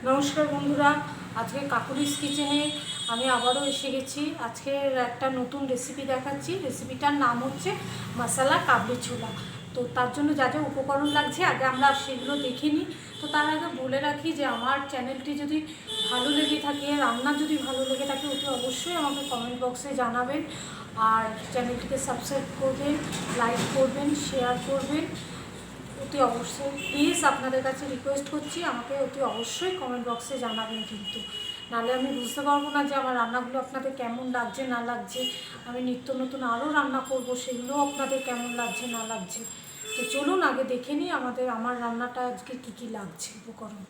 নমস্কার বন্ধুরা, আজকে কাকুলিস কিচেনে আমি আবারও এসে গেছি। আজকের একটা নতুন রেসিপি দেখাচ্ছি। রেসিপিটার নাম হচ্ছে মশলা কাবলি ছোলা। তো তার জন্য যা যা উপকরণ লাগছে আগে আমরা সেগুলো দেখে নিই। তো তার আগে বলে রাখি যে আমার চ্যানেলটি যদি ভালো লেগে থাকে, রান্না যদি ভালো লেগে থাকে, অতি অবশ্যই আমাকে কমেন্ট বক্সে জানাবেন। আর চ্যানেলটিকে সাবস্ক্রাইব করবেন, লাইক করবেন, শেয়ার করবেন। অতি অবশ্যই প্লিজ আপনাদের কাছে রিকোয়েস্ট করছি, আমাকে অতি অবশ্যই কমেন্ট বক্সে জানাবেন, কিন্তু নাহলে আমি বুঝতে পারবো না যে আমার রান্নাগুলো আপনাদের কেমন লাগছে না লাগছে। আমি নিত্য নতুন আরও রান্না করব, সেগুলোও আপনাদের কেমন লাগছে না লাগছে। তো চলুন আগে দেখে নিই আমার রান্নাটা আজকে কী কী লাগছে উপকরণ।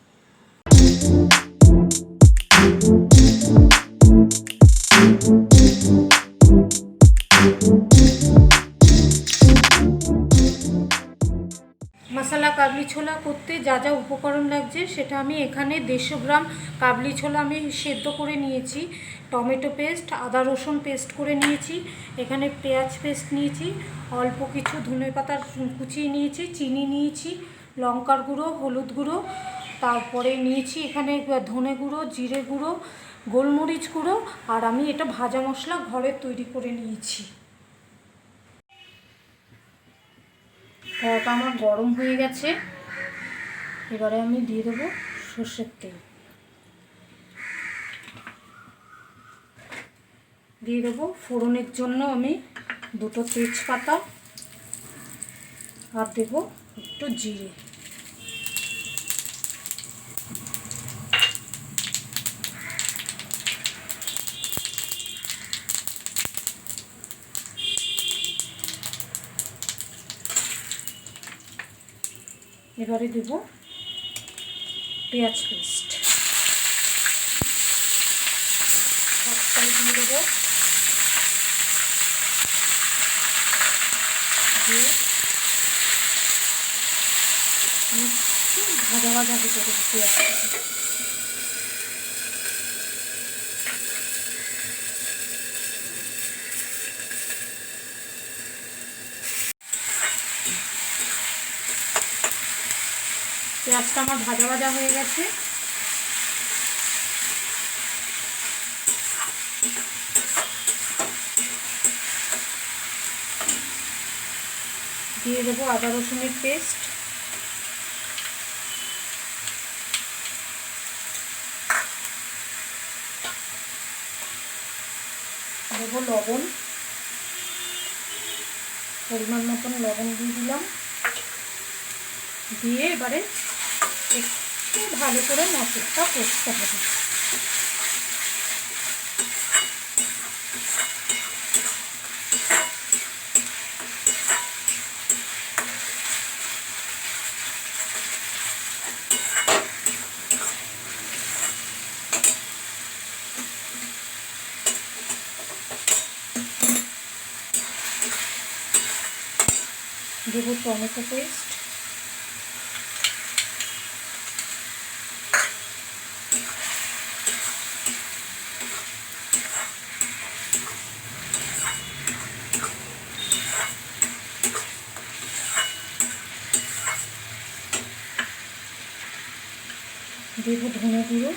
মশলা কাবলি ছোলা করতে যা যা উপকরণ লাগছে সেটা আমি এখানে 150 গ্রাম কাবলি ছোলা আমি সেদ্ধ করে নিয়েছি, টমেটো পেস্ট, আদা রসুন পেস্ট করে নিয়েছি, এখানে পেঁয়াজ পেস্ট নিয়েছি, অল্প কিছু ধনেপাতা কুচিয়ে নিয়েছি, চিনি নিয়েছি, লঙ্কার গুঁড়ো, হলুদ গুঁড়ো, তারপরে নিয়েছি এখানে ধনে গুঁড়ো, জিরে গুঁড়ো, গোলমরিচ গুঁড়ো, আর আমি এটা ভাজা মশলা ঘরে তৈরি করে নিয়েছি। কড়াটা আমার গরম হয়ে গেছে, এবারে আমি দিয়ে দেবো সর্ষের তেল, দিয়ে দেবো ফোড়নের জন্য আমি 2টো তেজপাতা, আর দেবো একটু জিরে। এবারে দেবো পেঁয়াজ পেস্ট, সবαυটাই দিয়ে দেবো, দিয়ে একটু ভাজা ভাজা হতে দেবো পেঁয়াজটাকে। পেঁয়াজটা আমার ভাজা ভাজা হয়ে গেছে, দিয়ে দেবো আদা রসুনের পেস্ট, দেবো লবণ, পরিমাণ মতন লবণ দিয়ে দিলাম, দিয়ে এবারে একটু ভালো করে মশলাটা কষতে হবে। দেবো টমেটো পেস্ট, দেবো ধনে গুঁড়ো,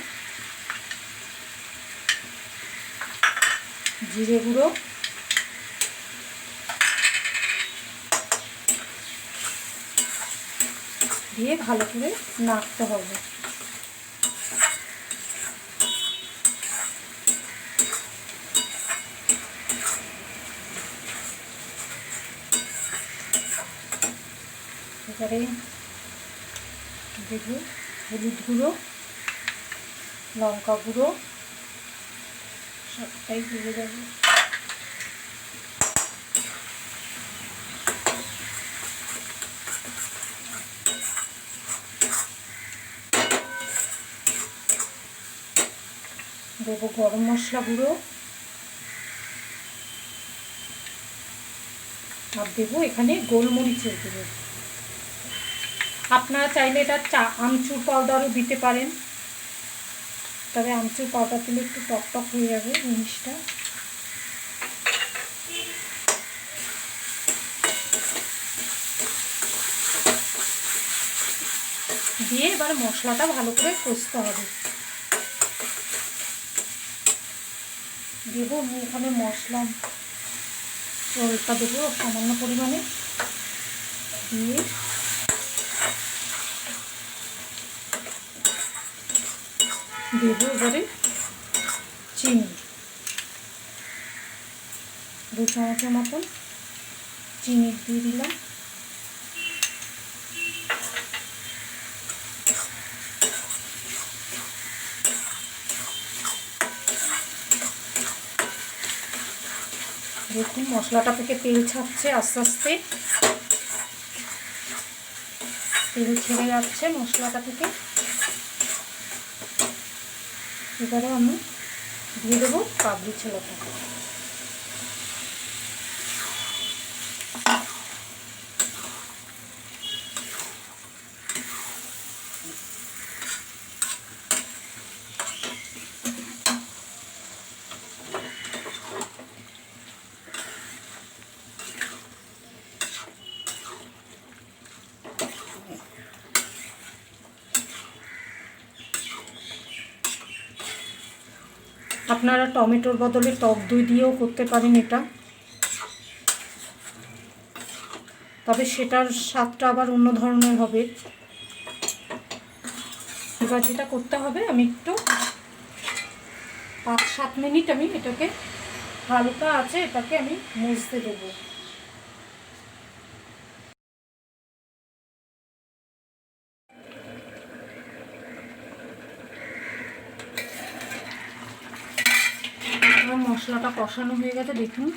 জিরে গুঁড়ো, দিয়ে ভালো করে নাড়তে হবে। এবারে দেবো হলুদ গুঁড়ো, লঙ্কা গুঁড়ো, সবটাই দিয়ে দেবো। দেবো গরম মশলা গুঁড়ো, আর দেবো এখানে গোলমরিচের গুঁড়ো। আপনারা চাইলে এটা আমচুর পাউডারও দিতে পারেন, তবে আমচুর পাউডার দিলে একটু টক টক হয়ে যাবে জিনিসটা। দিয়ে এবার মশলাটা ভালো করে কষতে হবে। দেবো আমি এখানে মশলা জলটা দেবো সামান্য পরিমাণে, দিয়ে দেবো এবারে চিনি, 2 চামচের মতন চিনি দিয়ে দিলাম। দেখুন মশলাটা থেকে তেল ছাড়ছে আস্তে আস্তে, তেল ছেড়ে যাচ্ছে মশলাটা থেকে। এবারে আমি দিয়ে দেবো কাবলি ছোলাটা। আপনারা টমেটোর বদলে টক দই দিয়েও করতে পারেন এটা, তবে সেটার স্বাদটা আবার অন্য ধরনের হবে। এবার যেটা করতে হবে, আমি একটু 5-7 মিনিট আমি এটাকে হালকা আছে এটাকে আমি মুছতে দেবো। আমার মশলাটা কষানো হয়ে গেছে, দেখুন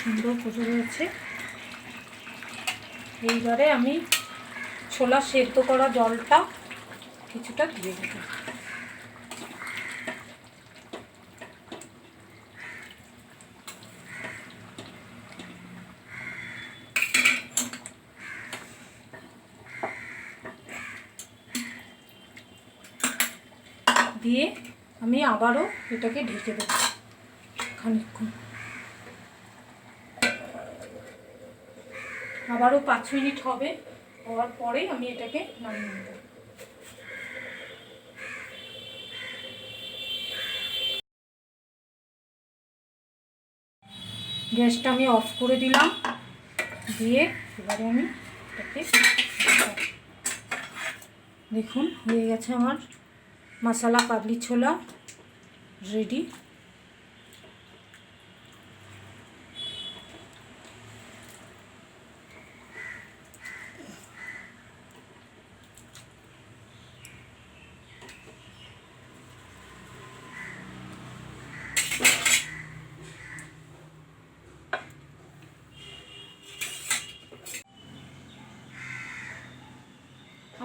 সুন্দর কষে গেছে। এইবারে আমি ছোলা সেদ্ধ করা জলটা কিছুটা দিয়ে দেবো। দিয়ে আমি আবারও এটাকে ঢেকে দেবো খানিকক্ষণ, আবারও 5 মিনিট হবে। হওয়ার পরে আমি এটাকে নামিয়ে নেব। গ্যাসটা আমি অফ করে দিলাম, দিয়ে এবারে আমি এটাকে দেখুন হয়ে গেছে আমার মশলা কাবলি ছোলা রেডি।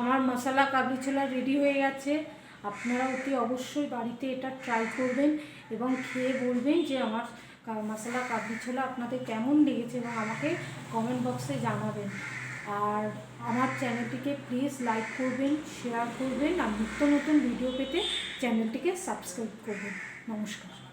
আমার মশলা কাবলি ছোলা রেডি হয়ে গেছে। আপনারা অতি অবশ্যই বাড়িতে এটা ট্রাই করবেন এবং খেয়ে বলবেন যে আমার মশলা কাবলি ছোলা আপনাদের কেমন লেগেছে এবং আমাকে কমেন্ট বক্সে জানাবেন। আর আমার চ্যানেলটিকে প্লিজ লাইক করবেন, শেয়ার করবেন, আর নিত্য নতুন ভিডিও পেতে চ্যানেলটিকে সাবস্ক্রাইব করবেন। নমস্কার।